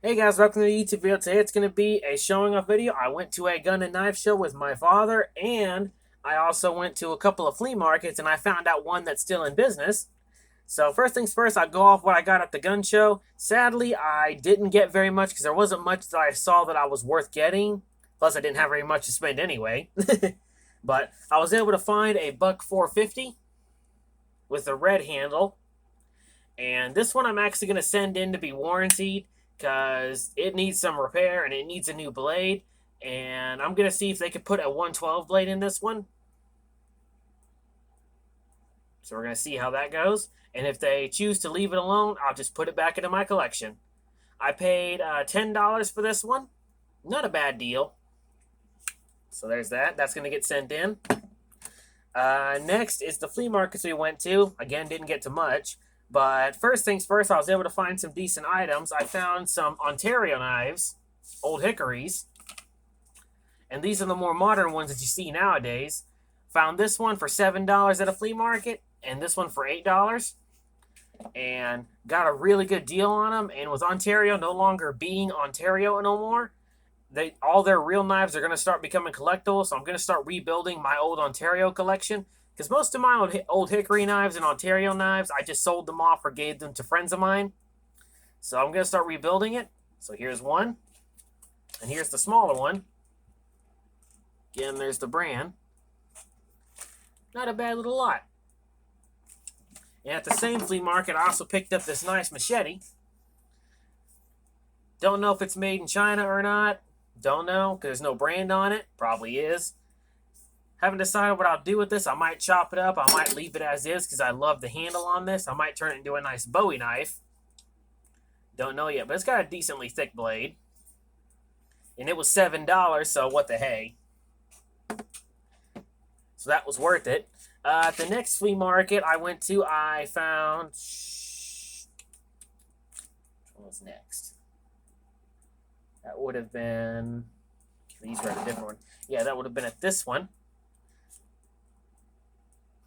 Hey guys, welcome to the YouTube video. Today it's going to be a showing off video. I went to a gun and knife show with my father, and I also went to a couple of flea markets, and I found out one that's still in business. So first things first, I'll go off what I got at the gun show. Sadly, I didn't get very much because there wasn't much that I saw that I was worth getting. Plus, I didn't have very much to spend anyway. But I was able to find a buck 450 with a red handle. And this one I'm actually going to send in to be warranted because it needs some repair and it needs a new blade. And I'm going to see if they could put a 112 blade in this one. So we're going to see how that goes. And if they choose to leave it alone, I'll just put it back into my collection. I paid $10 for this one. Not a bad deal. So there's that. That's going to get sent in. Next is the flea markets we went to. Again, didn't get to much. But first things first, I was able to find some decent items. I found some Ontario knives, old hickories. And these are the more modern ones that you see nowadays. Found this one for $7 at a flea market, and this one for $8. And got a really good deal on them. And with Ontario no longer being Ontario no more, all their real knives are going to start becoming collectibles. So I'm going to start rebuilding my old Ontario collection. Because most of my old hickory knives and Ontario knives, I just sold them off or gave them to friends of mine. So I'm going to start rebuilding it. So here's one. And here's the smaller one. Again, there's the brand. Not a bad little lot. And at the same flea market, I also picked up this nice machete. Don't know if it's made in China or not. Don't know, because there's no brand on it. Probably is. Haven't decided what I'll do with this. I might chop it up. I might leave it as is because I love the handle on this. I might turn it into a nice Bowie knife. Don't know yet, but it's got a decently thick blade. And it was $7, so what the hey. So that was worth it. At the next flea market I went to, I found... What was next? That would have been... These were a different one. Yeah, that would have been at this one.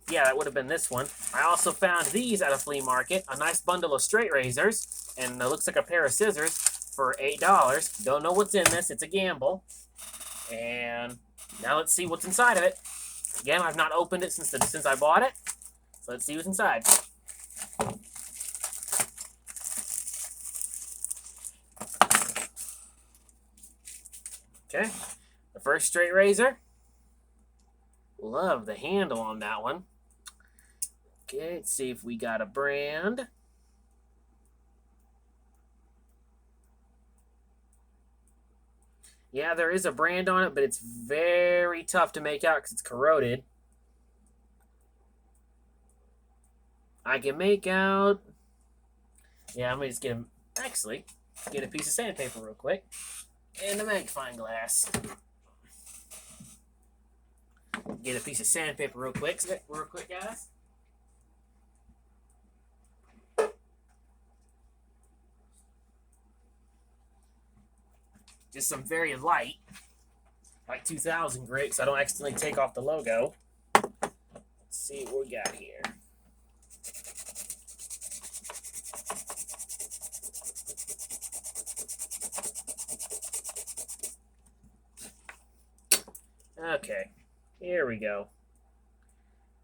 Yeah, that would have been this one. I also found these at a flea market. A nice bundle of straight razors. And it looks like a pair of scissors for $8. Don't know what's in this. It's a gamble. And now let's see what's inside of it. Again, I've not opened it since I bought it. So let's see what's inside. Okay. The first straight razor. Love the handle on that one. Okay, let's see if we got a brand. Yeah, there is a brand on it, but it's very tough to make out because it's corroded. I can make out... Yeah, I'm going to just get a piece of sandpaper real quick. And a magnifying glass. Get a piece of sandpaper real quick, guys. Just some very light, like 2000 grit, so I don't accidentally take off the logo. Let's see what we got here. Okay, here we go.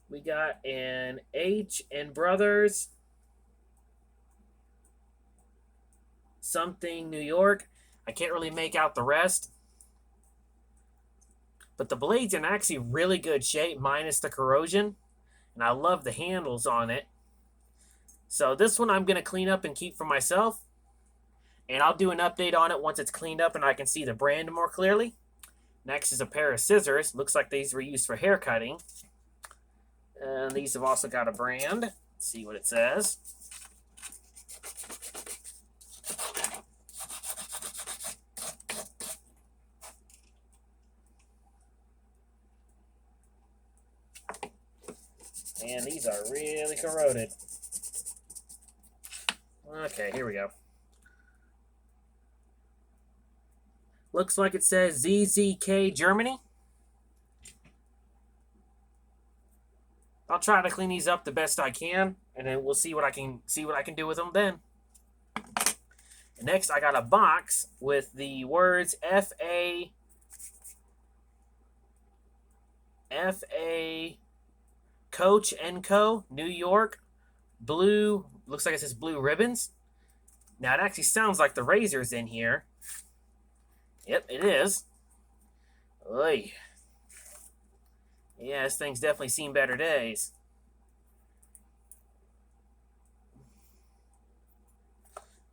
We got an H and Brothers something New York. I can't really make out the rest. But the blade's in actually really good shape, minus the corrosion. And I love the handles on it. So this one I'm going to clean up and keep for myself. And I'll do an update on it once it's cleaned up and I can see the brand more clearly. Next is a pair of scissors. Looks like these were used for hair cutting. And these have also got a brand. Let's see what it says. And these are really corroded. Okay, here we go. Looks like it says ZZK Germany. I'll try to clean these up the best I can, and then we'll see what I can do with them then. Next, I got a box with the words F.A. Coach & Co. New York. Blue, looks like it says blue ribbons. Now, it actually sounds like the razor's in here. Yep, it is. Oy. Yeah, this thing's definitely seen better days.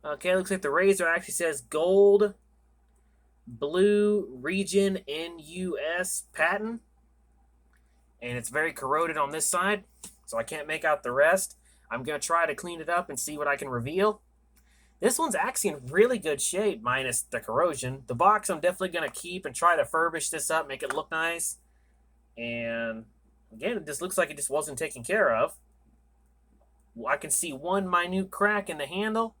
Okay, looks like the razor actually says gold, blue region NUS patent. And it's very corroded on this side, so I can't make out the rest. I'm going to try to clean it up and see what I can reveal. This one's actually in really good shape, minus the corrosion. The box I'm definitely going to keep and try to furbish this up, make it look nice. And again, it just looks like it just wasn't taken care of. I can see one minute crack in the handle.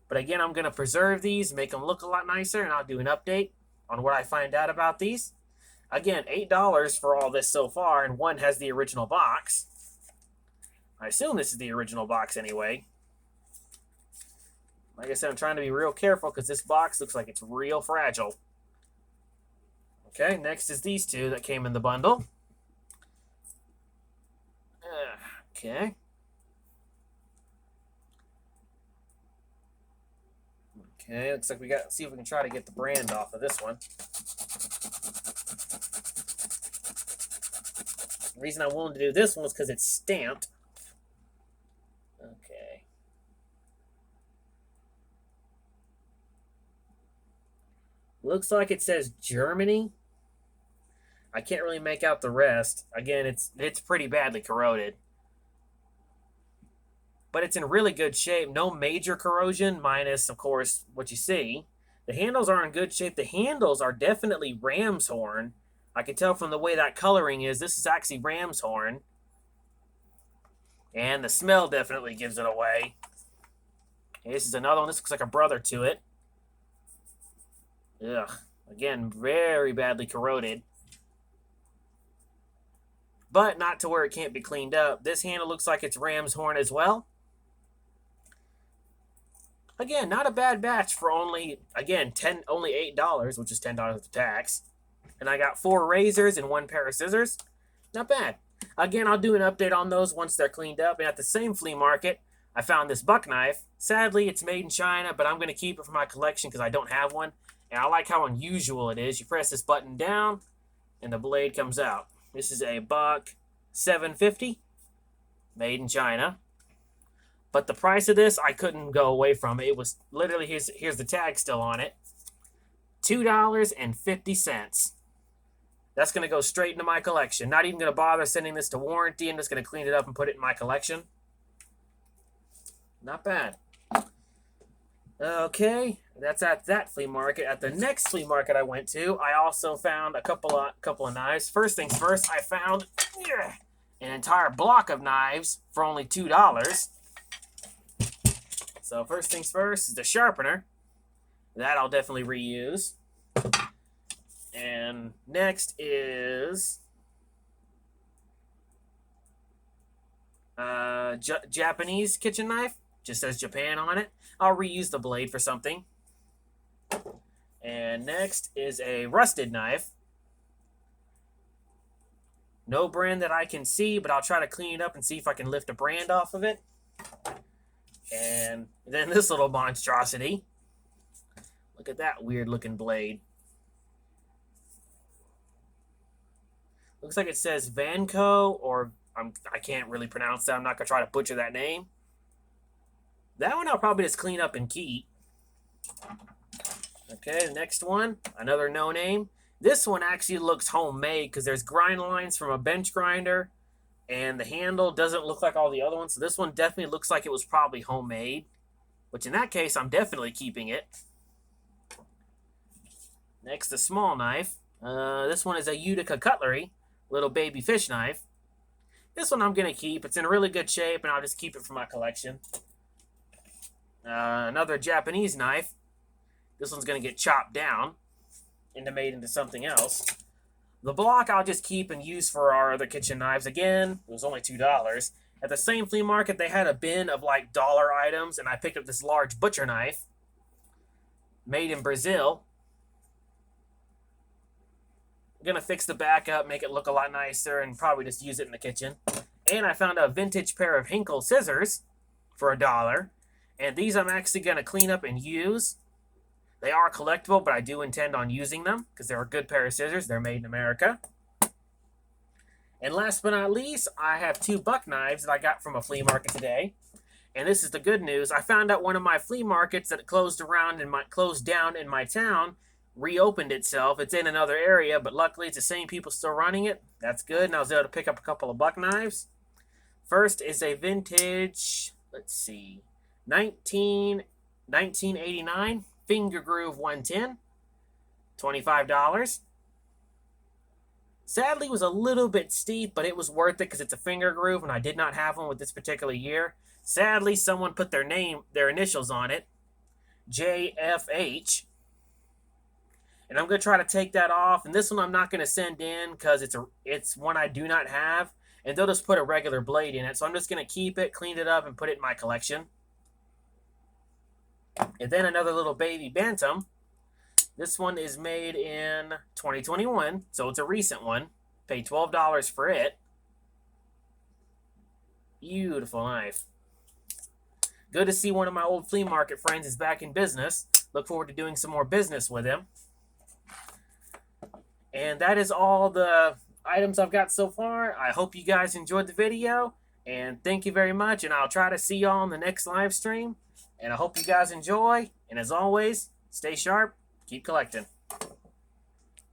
But again, I'm going to preserve these, make them look a lot nicer, and I'll do an update on what I find out about these. Again, $8 for all this so far, and one has the original box. I assume this is the original box anyway. Like I said, I'm trying to be real careful because this box looks like it's real fragile. Okay, next is these two that came in the bundle. Okay. Okay, looks like we got, see if we can try to get the brand off of this one. The reason I wanted to do this one was because it's stamped. Okay. Looks like it says Germany. I can't really make out the rest. Again, it's pretty badly corroded. But it's in really good shape. No major corrosion, minus, of course, what you see. The handles are in good shape. The handles are definitely ram's horn. I can tell from the way that coloring is, this is actually ram's horn. And the smell definitely gives it away. Okay, this is another one. This looks like a brother to it. Ugh. Again, very badly corroded. But not to where it can't be cleaned up. This handle looks like it's ram's horn as well. Again, not a bad batch for only, again, only $8, which is $10 with the tax. And I got 4 razors and 1 pair of scissors. Not bad. Again, I'll do an update on those once they're cleaned up. And at the same flea market, I found this buck knife. Sadly, it's made in China, but I'm going to keep it for my collection because I don't have one. And I like how unusual it is. You press this button down, and the blade comes out. This is a buck $7.50, made in China. But the price of this, I couldn't go away from. It was literally, here's the tag still on it, $2.50. That's going to go straight into my collection. Not even going to bother sending this to warranty. I'm just going to clean it up and put it in my collection. Not bad. Okay, that's at that flea market. At the next flea market I went to, I also found a couple of knives. First things first, I found an entire block of knives for only $2. So first things first is the sharpener. That I'll definitely reuse. And next is Japanese kitchen knife. Just says Japan on it. I'll reuse the blade for something. And next is a rusted knife. No brand that I can see, but I'll try to clean it up and see if I can lift a brand off of it. And then this little monstrosity. Look at that weird looking blade. Looks like it says Vanco, or I can't really pronounce that. I'm not going to try to butcher that name. That one I'll probably just clean up and keep. Okay, the next one, another no name. This one actually looks homemade because there's grind lines from a bench grinder, and the handle doesn't look like all the other ones. So this one definitely looks like it was probably homemade, which in that case, I'm definitely keeping it. Next, the small knife. This one is a Utica Cutlery, little baby fish knife. This one I'm going to keep. It's in really good shape, and I'll just keep it for my collection. Another Japanese knife. This one's going to get chopped down and made into something else. The block I'll just keep and use for our other kitchen knives. Again, it was only $2. At the same flea market, they had a bin of like dollar items, and I picked up this large butcher knife. made in Brazil. I'm going to fix the back up, make it look a lot nicer, and probably just use it in the kitchen. And I found a vintage pair of Hinkle scissors for $1. And these I'm actually going to clean up and use. They are collectible, but I do intend on using them because they're a good pair of scissors. They're made in America. And last but not least, I have 2 buck knives that I got from a flea market today. And this is the good news. I found out one of my flea markets that closed down in my town reopened itself. It's in another area, but luckily it's the same people still running it. That's good. And I was able to pick up a couple of buck knives. First is a vintage, let's see, 1989 Finger Groove 110, $25. Sadly, it was a little bit steep, but it was worth it because it's a finger groove, and I did not have one with this particular year. Sadly, someone put their initials on it, JFH. And I'm going to try to take that off. And this one I'm not going to send in because it's one I do not have. And they'll just put a regular blade in it. So I'm just going to keep it, clean it up, and put it in my collection. And then another little baby bantam. This one is made in 2021, so it's a recent one. Paid $12 for it. Beautiful knife. Good to see one of my old flea market friends is back in business. Look forward to doing some more business with him. And that is all the items I've got so far. I hope you guys enjoyed the video. And thank you very much. And I'll try to see y'all on the next live stream. And I hope you guys enjoy. And as always, stay sharp. Keep collecting.